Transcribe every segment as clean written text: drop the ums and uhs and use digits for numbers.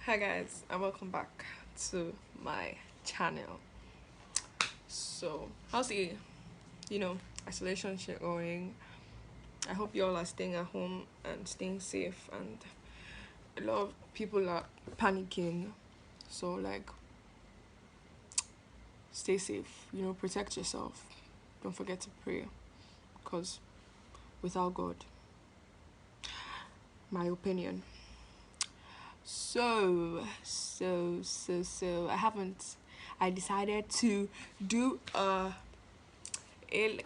Hi guys, and welcome back to my channel. So how's the isolation shit going? I hope you all are staying at home and staying safe, and a lot of people are panicking. So like, stay safe, protect yourself. Don't forget to pray, because without God, my opinion. So I decided to do a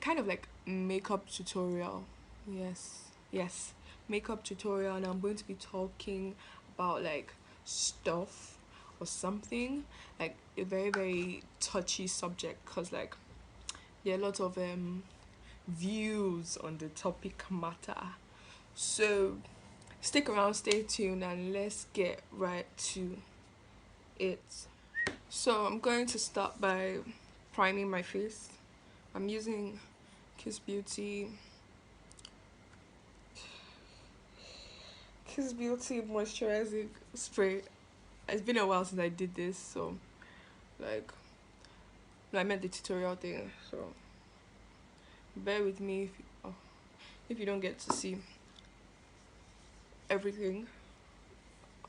kind of like makeup tutorial. Yes, makeup tutorial, and I'm going to be talking about like stuff or something, like a very very touchy subject, because like there are a lot of views on the topic matter. So stick around, stay tuned, and let's get right to it. So I'm going to start by priming my face. I'm using Kiss Beauty moisturizing spray. It's been a while since I did this, so like, no, I meant the tutorial thing. So bear with me if you don't get to see everything.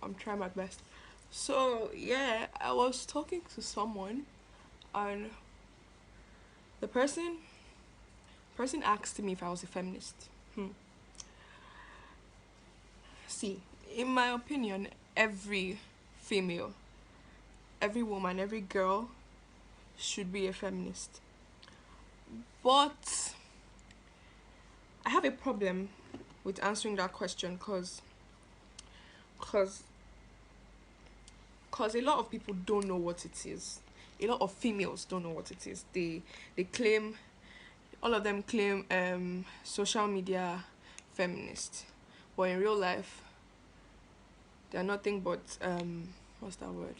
I'm trying my best. So yeah, I was talking to someone, and the person asked me if I was a feminist. See, in my opinion, every female, every woman, every girl should be a feminist. But I have a problem with answering that question, cause a lot of people don't know what it is. A lot of females don't know what it is. They claim, all of them claim social media feminist, but in real life they are nothing but what's that word?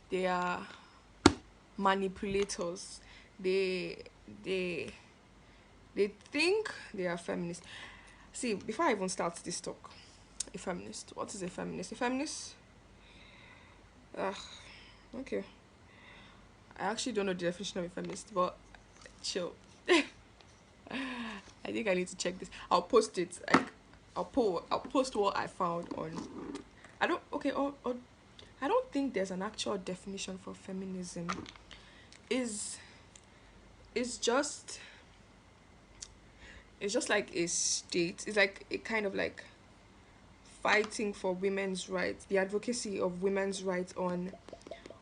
They are manipulators. They they think they are feminist. See, before I even start this talk, a feminist. What is a feminist? A feminist? Okay. I actually don't know the definition of a feminist, but chill. I think I need to check this. I'll post it. Like, I'll post what I found on. I don't. Okay. Or I don't think there's an actual definition for feminism. Is it's just like a state. It's like a kind of like fighting for women's rights, the advocacy of women's rights on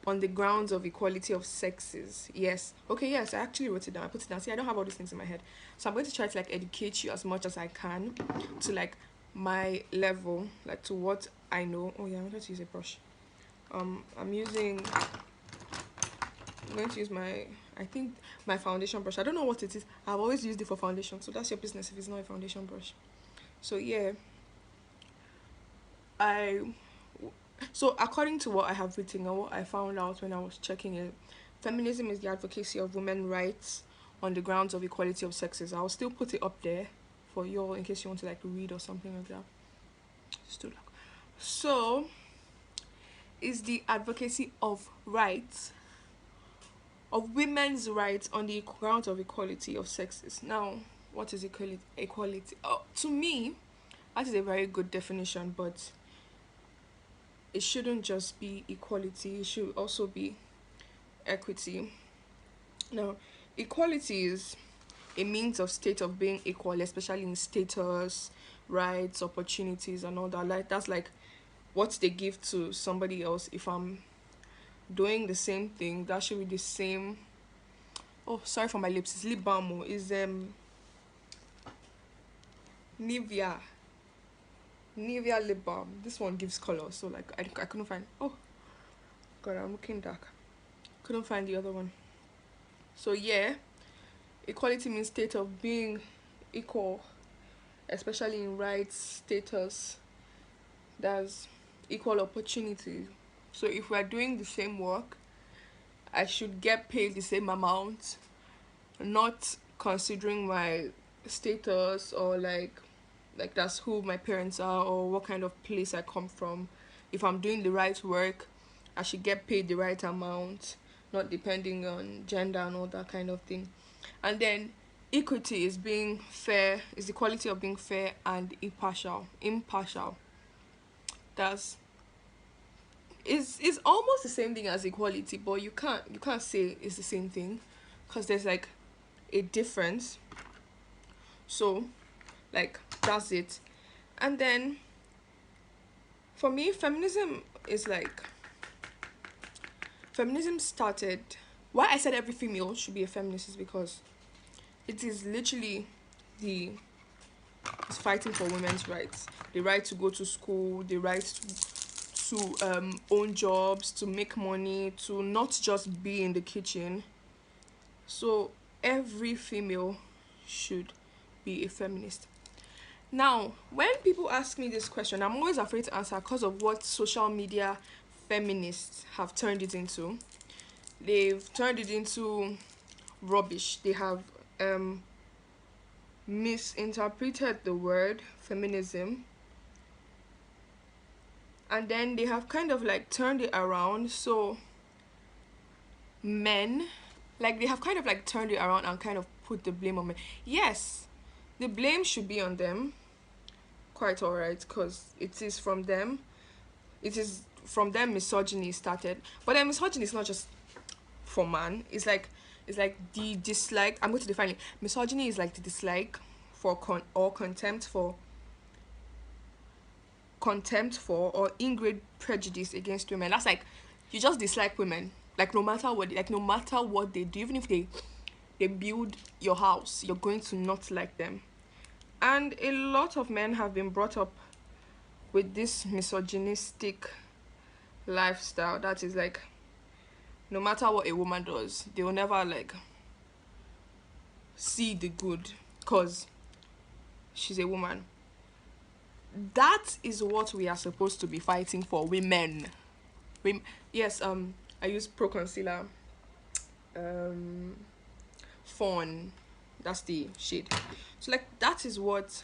the grounds of equality of sexes. Yes. Okay, yes, I actually wrote it down. I put it down. See, I don't have all these things in my head. So I'm going to try to like educate you as much as I can to like my level, like to what I know. Oh yeah, I'm going to use a brush. I'm going to use my foundation brush. I don't know what it is. I've always used it for foundation, so that's your business if it's not a foundation brush. So yeah, I so according to what I have written and what I found out when I was checking it, feminism is the advocacy of women's rights on the grounds of equality of sexes. I'll still put it up there for you all in case you want to like read or something like that. So is the advocacy of rights of women's rights on the grounds of equality of sexes. Now, what is equality? Oh, to me, that is a very good definition, but it shouldn't just be equality, it should also be equity. Now, equality is a means of state of being equal, especially in status, rights, opportunities, and all that. Like that's like what they give to somebody else. If I'm doing the same thing, that should be the same. Oh, sorry for my lips. It's lip balm. Is Nivea lip balm. This one gives color, so like I couldn't find. Oh god, I'm looking dark. Couldn't find the other one. So yeah, equality means state of being equal, especially in rights, status. That's equal opportunity. So if we're doing the same work, I should get paid the same amount, not considering my status or like that's who my parents are or what kind of place I come from. if I'm doing the right work, I should get paid the right amount, not depending on gender and all that kind of thing. And then equity is being fair, is the quality of being fair and impartial. Impartial. That's is almost the same thing as equality, but you can't say it's the same thing because there's like a difference. So like that's it. And then for me, is like feminism started. Why I said every female should be a feminist is because it is literally the it's fighting for women's rights, the right to go to school, the right to own jobs, to make money, to not just be in the kitchen. So every female should be a feminist. Now, when people ask me this question, I'm always afraid to answer because of what social media feminists have turned it into. They've turned it into rubbish. They have misinterpreted the word feminism, and then they have kind of like turned it around. So men, like they have kind of like turned it around and kind of put the blame on men. Yes, the blame should be on them, quite alright, because it is from them. It is from them misogyny started. But then misogyny is not just for man. It's like the dislike. I'm going to define it. Misogyny is like the dislike for or contempt for or ingrained prejudice against women. That's like you just dislike women. Like no matter what they do, even if they build your house, you're going to not like them. And a lot of men have been brought up with this misogynistic lifestyle that is like no matter what a woman does, they will never like see the good because she's a woman. That is what we are supposed to be fighting for, women. Yes, I use pro concealer. Fawn, that's the shade. So like that is what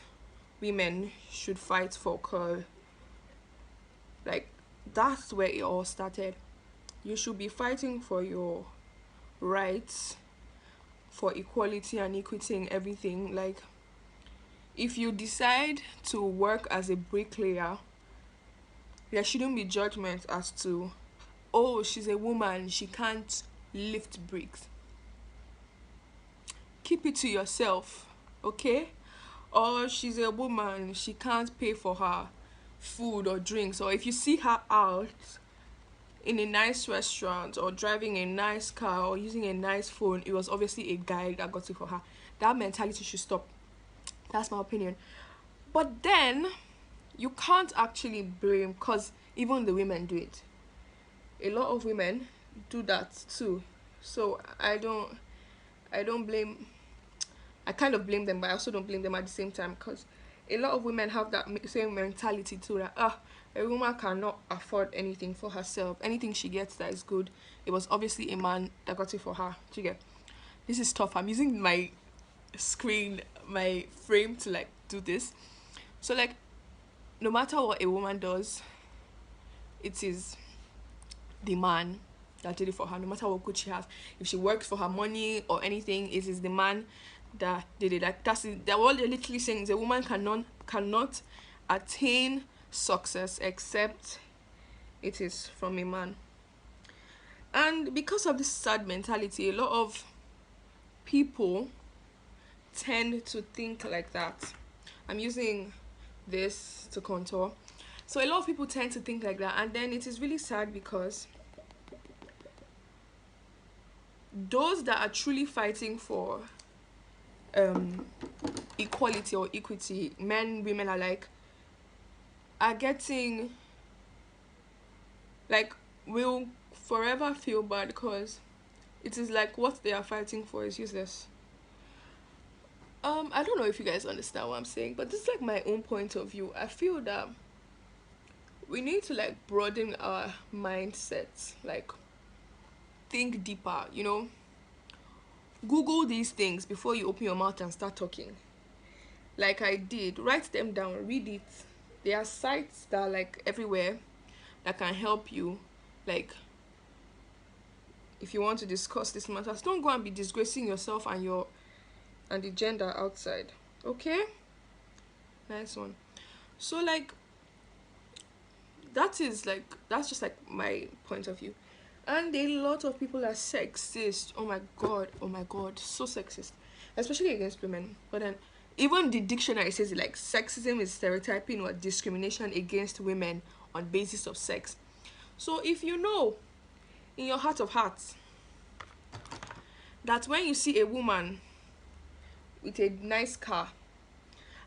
women should fight for, cause like that's where it all started. You should be fighting for your rights, for equality and equity in everything. Like if you decide to work as a bricklayer, there shouldn't be judgment as to, oh, she's a woman, she can't lift bricks. Keep it to yourself, okay? Or she's a woman, she can't pay for her food or drinks. Or if you see her out in a nice restaurant or driving a nice car or using a nice phone, it was obviously a guy that got it for her. That mentality should stop. That's my opinion. But then you can't actually blame, because even the women do it. A lot of women do that too. So I don't blame. I kind of blame them, but I also don't blame them at the same time, because a lot of women have that same mentality too, that a woman cannot afford anything for herself. Anything she gets that is good, it was obviously a man that got it for her. Do you get? This is tough. I'm using my screen, my frame to like do this. So like no matter what a woman does, it is the man that did it for her. No matter what good she has, if she works for her money or anything, it is the man that did it. Like that's it. That what they're literally saying is a woman cannot attain success except it is from a man. And because of this sad mentality, a lot of people tend to think like that. I'm using this to contour. So a lot of people tend to think like that, and then it is really sad because those that are truly fighting for equality or equity, men, women alike, are getting like will forever feel bad because it is like what they are fighting for is useless. I don't know if you guys understand what I'm saying, but this is like my own point of view. I feel that we need to like broaden our mindsets, like think deeper, Google these things before you open your mouth and start talking. Like I did, write them down, read it. There are sites that are like everywhere. that can help you. Like, if you want to discuss this matters, don't go and be disgracing yourself and the gender outside. Okay? Nice one. So like, that's just like my point of view. And a lot of people are sexist. Oh my god, so sexist. Especially against women. But then even the dictionary says it, like, sexism is stereotyping or discrimination against women on basis of sex. So if you know in your heart of hearts that when you see a woman with a nice car,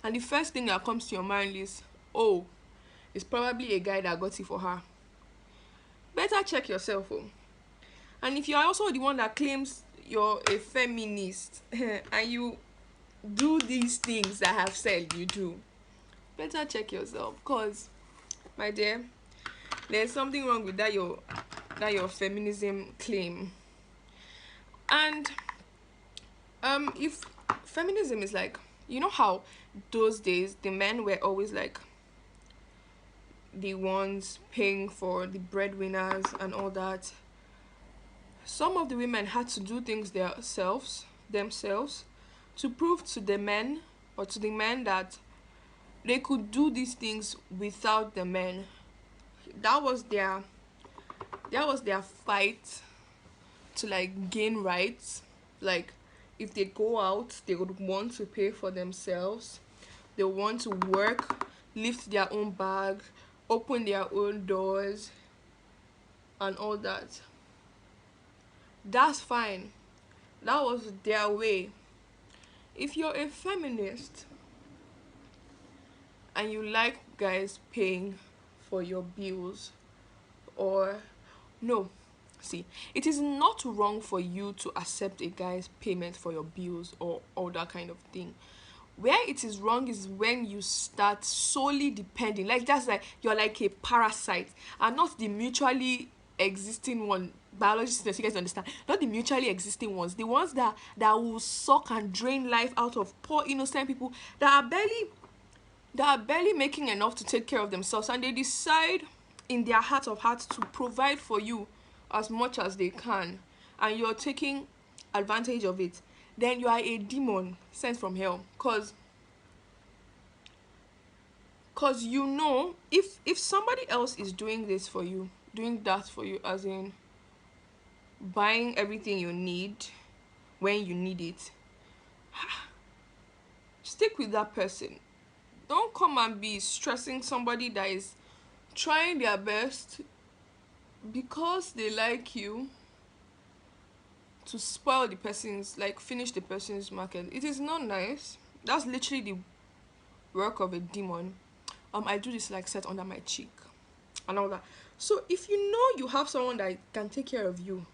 and the first thing that comes to your mind is, oh, it's probably a guy that got it for her, better check yourself. Oh. And if you are also the one that claims you're a feminist and you do these things that I have said you do, better check yourself, because, my dear, there's something wrong with that your feminism claim. And if feminism is like, you know how those days the men were always like the ones paying for the breadwinners and all that, some of the women had to do things themselves to prove to the men, or to the men, that they could do these things without the men. That was their fight to like gain rights. Like, if they go out, they would want to pay for themselves. They want to work, lift their own bag, open their own doors, and all that. That's fine. That was their way. If you're a feminist and you like guys paying for your bills, or no, see, it is not wrong for you to accept a guy's payment for your bills or all that kind of thing. Where it is wrong is when you start solely depending, like, that's like you're like a parasite and not the mutually existing one. Biologists, you guys understand, not the mutually existing ones, the ones that will suck and drain life out of poor innocent people that are barely making enough to take care of themselves, and they decide in their heart of hearts to provide for you as much as they can, and you're taking advantage of it. Then you are a demon sent from hell, cause you know, if somebody else is doing this for you, doing that for you, as in buying everything you need when you need it, stick with that person. Don't come and be stressing somebody that is trying their best because they like you to spoil the person's, like, finish the person's market. It is not nice. That's literally the work of a demon. I do this like set under my cheek and all that. So if you know you have someone that can take care of you,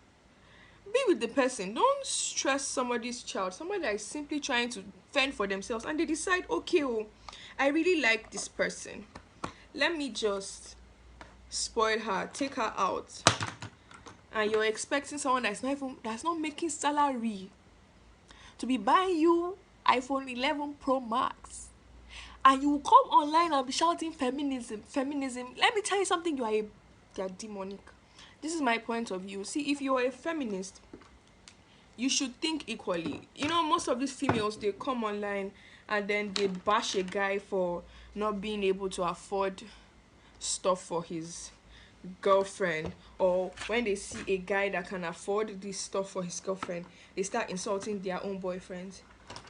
be with the person. Don't stress somebody's child, somebody that is simply trying to fend for themselves, and they decide, okay, oh, I really like this person, let me just spoil her, take her out. And you're expecting someone that's not making salary to be buying you iPhone 11 Pro Max, and you will come online and be shouting feminism. Let me tell you something, you're demonic. This is my point of view. See, if you're a feminist, you should think equally. You know, most of these females, they come online and then they bash a guy for not being able to afford stuff for his girlfriend, or when they see a guy that can afford this stuff for his girlfriend, they start insulting their own boyfriends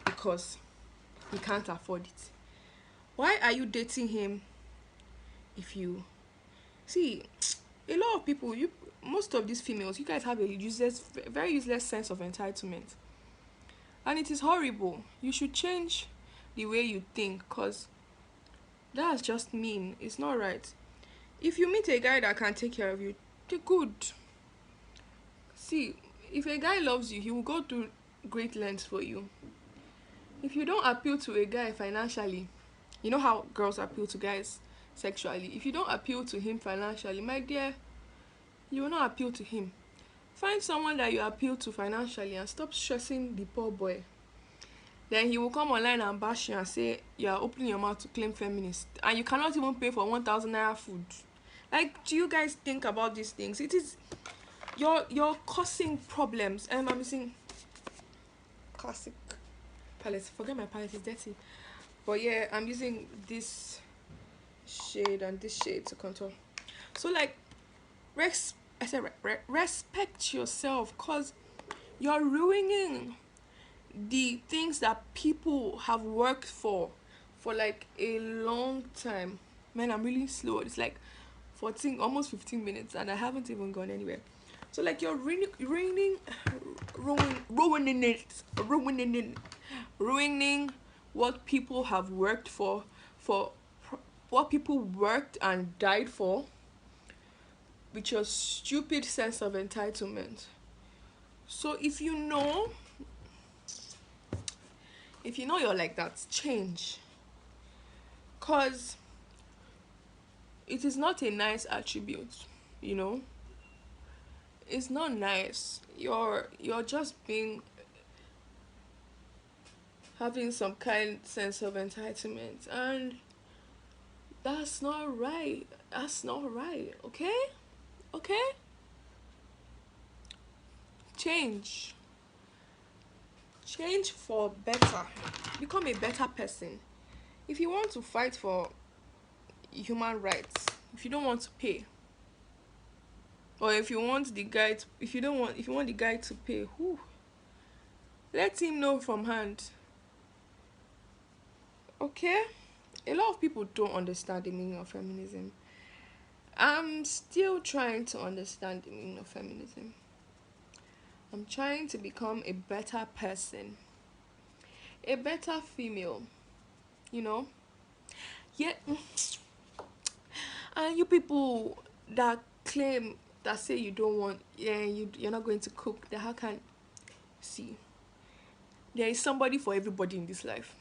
because he can't afford it. Why are you dating him if you see? A lot of people, most of these females, you guys have a very useless sense of entitlement, and it is horrible. You should change the way you think, because that's just mean. It's not right. If you meet a guy that can take care of you, they're good. See, if a guy loves you, he will go to great lengths for you. If you don't appeal to a guy financially, you know how girls appeal to guys sexually. If you don't appeal to him financially, my dear, you will not appeal to him. Find someone that you appeal to financially and stop stressing the poor boy. Then he will come online and bash you and say you are opening your mouth to claim feminist, and you cannot even pay for 1,000 naira food. Like, do you guys think about these things? It is you're causing problems. I'm using classic palette. Forget my palette is dirty. But yeah, I'm using this shade and this shade to contour. So like, I said respect yourself, cause you're ruining the things that people have worked for like a long time. Man, I'm really slow. It's like 14, almost 15 minutes, and I haven't even gone anywhere. So like, you're ruining what people have worked for what people worked and died for, with your stupid sense of entitlement. So if you know you're like that, change. Cause it is not a nice attribute, you know. It's not nice. You're just being having some kind sense of entitlement, and that's not right. That's not right. Okay? Okay? Change. Change for better. Become a better person. If you want to fight for human rights, if you don't want to pay, or if you want the guy to, if you want the guy to pay, whew, let him know from hand. Okay? A lot of people don't understand the meaning of feminism. I'm still trying to understand the meaning of feminism. I'm trying to become a better person, a better female, you know? Yeah, and you people that claim, that say you don't want, yeah, you're not going to cook, that how can, see, there is somebody for everybody in this life.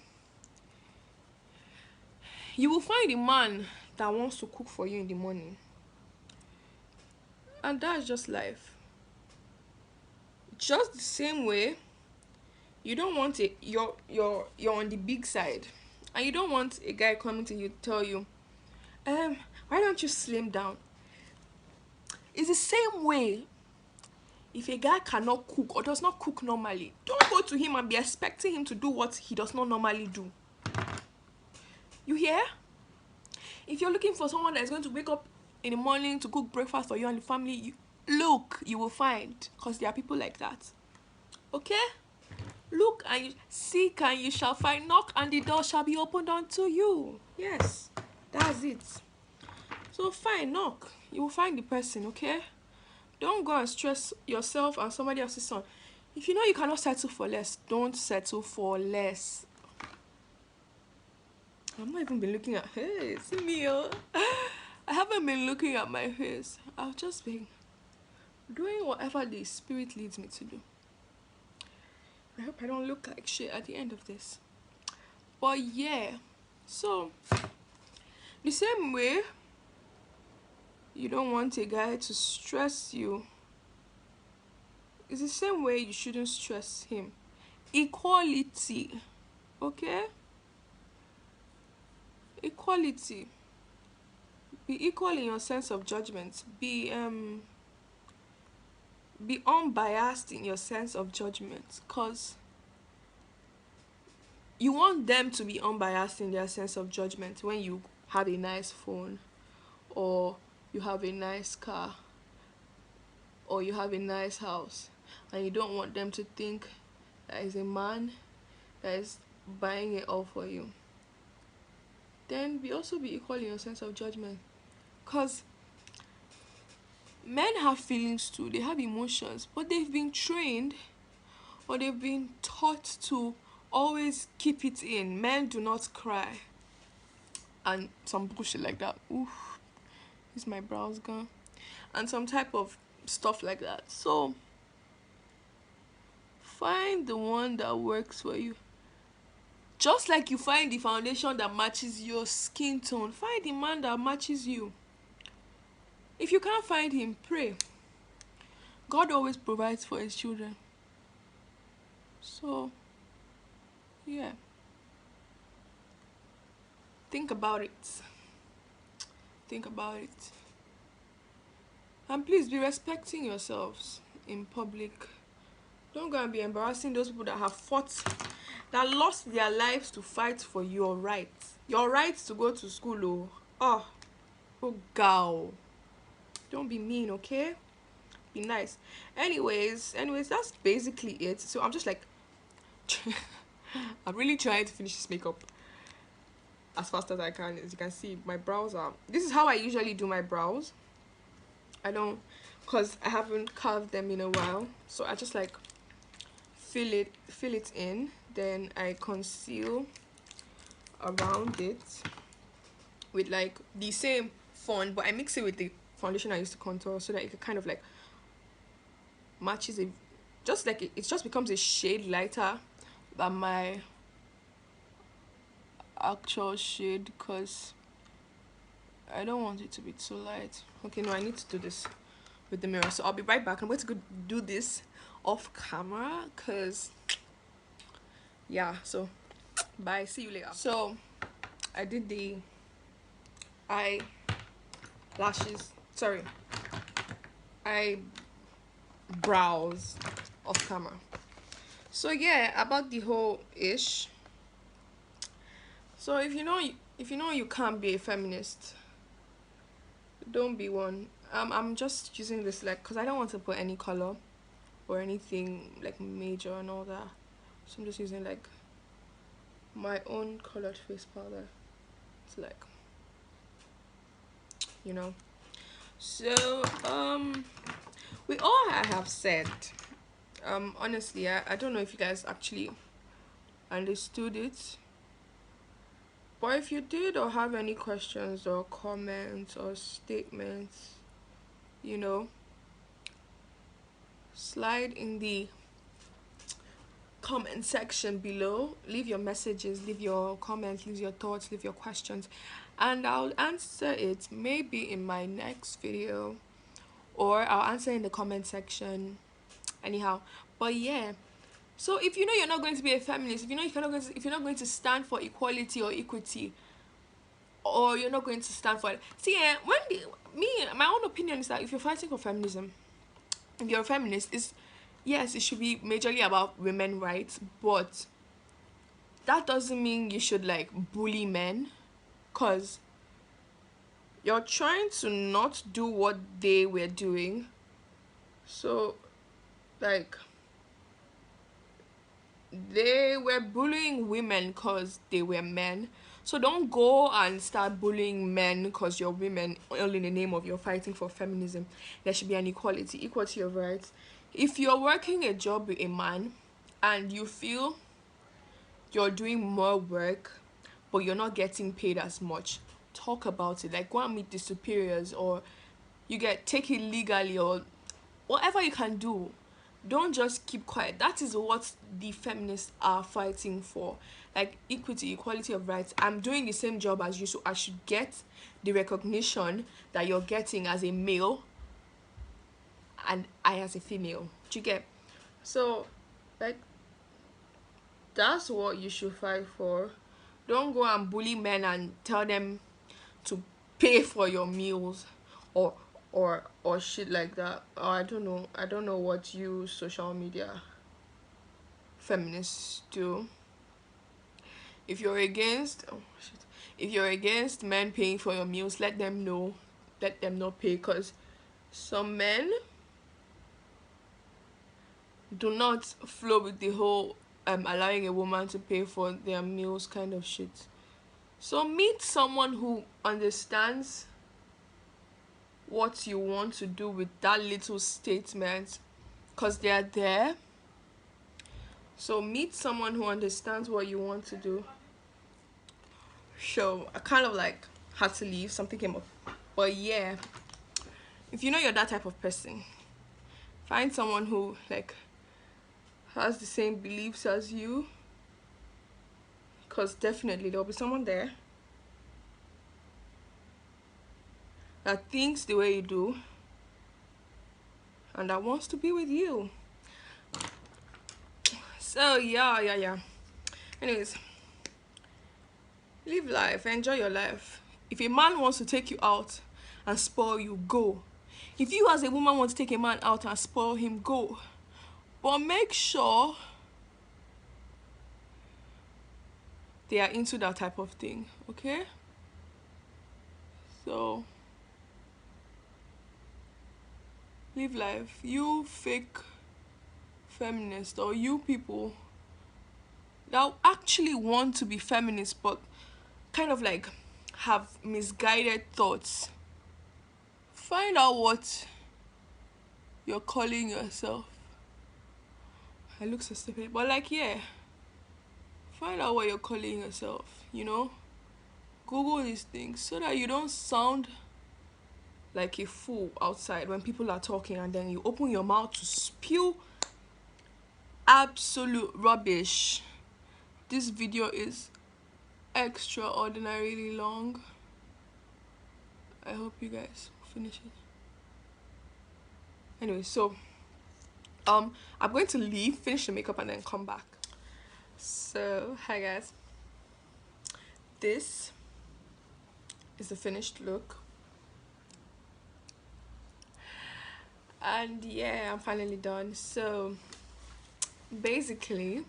You will find a man that wants to cook for you in the morning, and that's just life. Just the same way, you don't want a you're on the big side, and you don't want a guy coming to you tell you, why don't you slim down? It's the same way. If a guy cannot cook or does not cook normally, don't go to him and be expecting him to do what he does not normally do. You hear? If you're looking for someone that is going to wake up in the morning to cook breakfast for you and the family, you will find, because there are people like that. Okay? Look and you seek and you shall find, knock and the door shall be opened unto you. Yes, that's it. So fine, knock. You will find the person, okay? Don't go and stress yourself and somebody else's son. If you know you cannot settle for less, don't settle for less. I've not even been looking at, hey, see me, oh. I haven't been looking at my face. I've just been doing whatever the spirit leads me to do. I hope I don't look like shit at the end of this. But yeah, so the same way you don't want a guy to stress you, it's the same way you shouldn't stress him. Equality, okay? Equality. Be equal in your sense of judgment. Be unbiased in your sense of judgment, cause you want them to be unbiased in their sense of judgment when you have a nice phone, or you have a nice car, or you have a nice house, and you don't want them to think that is a man that is buying it all for you. Then also be equal in your sense of judgment, because men have feelings too, they have emotions, but they've been trained, or they've been taught to always keep it in. Men do not cry, and some bullshit like that. Oof, is my brows gone? And some type of stuff like that. So find the one that works for you. Just like you find the foundation that matches your skin tone, find the man that matches you. If you can't find him, pray. God always provides for his children. So yeah, think about it. Think about it. And please be respecting yourselves in public. Don't go and be embarrassing those people that have fought, that lost their lives to fight for your rights. Your rights to go to school, oh. Oh, girl. Don't be mean, okay? Be nice. Anyways, that's basically it. So I'm just like, I'm really trying to finish this makeup as fast as I can. As you can see, my brows are, this is how I usually do my brows. I don't, because I haven't carved them in a while, so I just like fill it in, then I conceal around it with like the same font, but I mix it with the foundation I used to contour so that it kind of like matches it, just like it just becomes a shade lighter than my actual shade, because I don't want it to be too light. Okay, no, I need to do this with the mirror, so I'll be right back. I'm going to go do this off camera, because yeah, so bye, see you later. So I did the eyelashes, sorry, eyebrows off camera. So yeah, about the whole ish. So if you know you can't be a feminist, don't be one. I'm just using this like because I don't want to put any color or anything like major and all that, so I'm just using like my own colored face powder. It's like, you know. So with all I have said, honestly, I don't know if you guys actually understood it, but if you did or have any questions or comments or statements, you know, slide in the comment section below. Leave your messages, leave your comments, leave your thoughts, leave your questions, and I'll answer it maybe in my next video, or I'll answer in the comment section anyhow. But yeah, so if you know you're not going to be a feminist, if you know if you're not going to stand for equality or equity, or you're not going to stand for it, see, my own opinion is that if you're fighting for feminism, if you're a feminist, is yes, it should be majorly about women rights, but that doesn't mean you should like bully men, because you're trying to not do what they were doing. So like, they were bullying women because they were men, so don't go and start bullying men because you're women, all in the name of you're fighting for feminism. There should be an equality of rights. If you're working a job with a man and you feel you're doing more work but you're not getting paid as much, talk about it. Like, go and meet the superiors, or take it legally, or whatever you can do. Don't just keep quiet. That is what the feminists are fighting for, like equity, equality of rights. I'm doing the same job as you, so I should get the recognition that you're getting as a male and I as a female. Do you get? So like, that's what you should fight for. Don't go and bully men and tell them to pay for your meals, or shit like that. Or I don't know what you social media feminists do. If you're against if you're against men paying for your meals, let them not pay, because some men do not flow with the whole allowing a woman to pay for their meals kind of shit. So meet someone who understands what you want to do with that little statement, because they're there. So meet someone who understands what you want to do. So I kind of like had to leave, something came up. But yeah, if you know you're that type of person, find someone who like has the same beliefs as you, because definitely there'll be someone there that thinks the way you do and that wants to be with you. So yeah. Anyways, live life, enjoy your life. If a man wants to take you out and spoil you, go. If you as a woman want to take a man out and spoil him, go. But make sure they are into that type of thing, okay? So live life. You fake feminist, or you people that actually want to be feminist but kind of like have misguided thoughts, find out what you're calling yourself. I look so stupid, but like, yeah, find out what you're calling yourself, you know? Google these things so that you don't sound like a fool outside when people are talking and then you open your mouth to spew absolute rubbish. This video is extraordinarily long. I hope you guys finish it. Anyway, so I'm going to leave, finish the makeup, and then come back. So hi guys, this is the finished look, and yeah, I'm finally done. So basically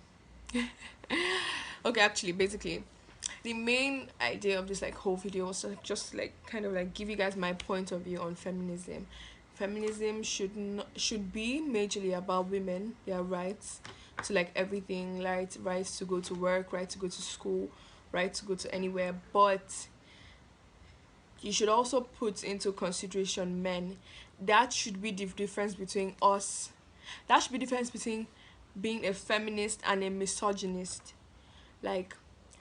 okay, actually basically the main idea of this like whole video was to just like kind of like give you guys my point of view on feminism. Feminism should be majorly about women, their rights to like everything, rights to go to work, right to go to school, right to go to anywhere, but you should also put into consideration men. That should be the difference between us. That should be the difference between being a feminist and a misogynist. Like,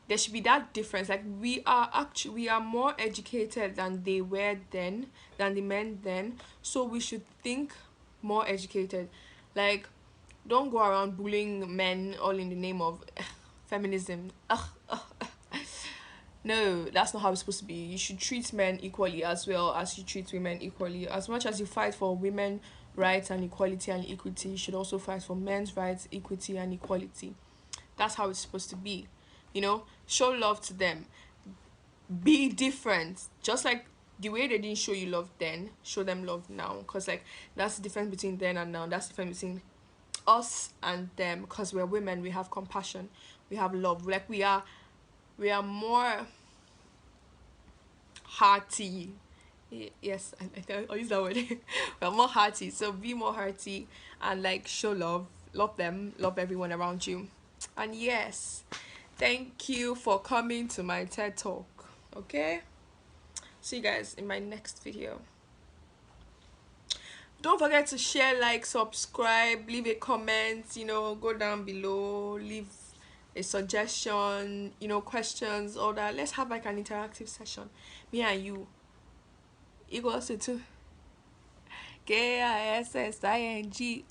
there should be that difference. Like, we are more educated than they were then, than the men then, so we should think more educated. Like, don't go around bullying men all in the name of feminism. No, that's not how it's supposed to be. You should treat men equally as well as you treat women equally. As much as you fight for women rights and equality and equity, you should also fight for men's rights, equity and equality. That's how it's supposed to be. You know, show love to them. Be different. Just like the way they didn't show you love then, show them love now. Because like that's the difference between then and now. That's the difference between us and them. Because we're women, we have compassion, we have love. Like we are more hearty. Yes, I'll use that word. We're more hearty, so be more hearty and like show love them, love everyone around you. And yes, thank you for coming to my TED talk. Okay, see you guys in my next video. Don't forget to share, like, subscribe, leave a comment, you know, go down below, leave a suggestion, you know, questions, all that. Let's have like an interactive session, me and you. Equals to KISSING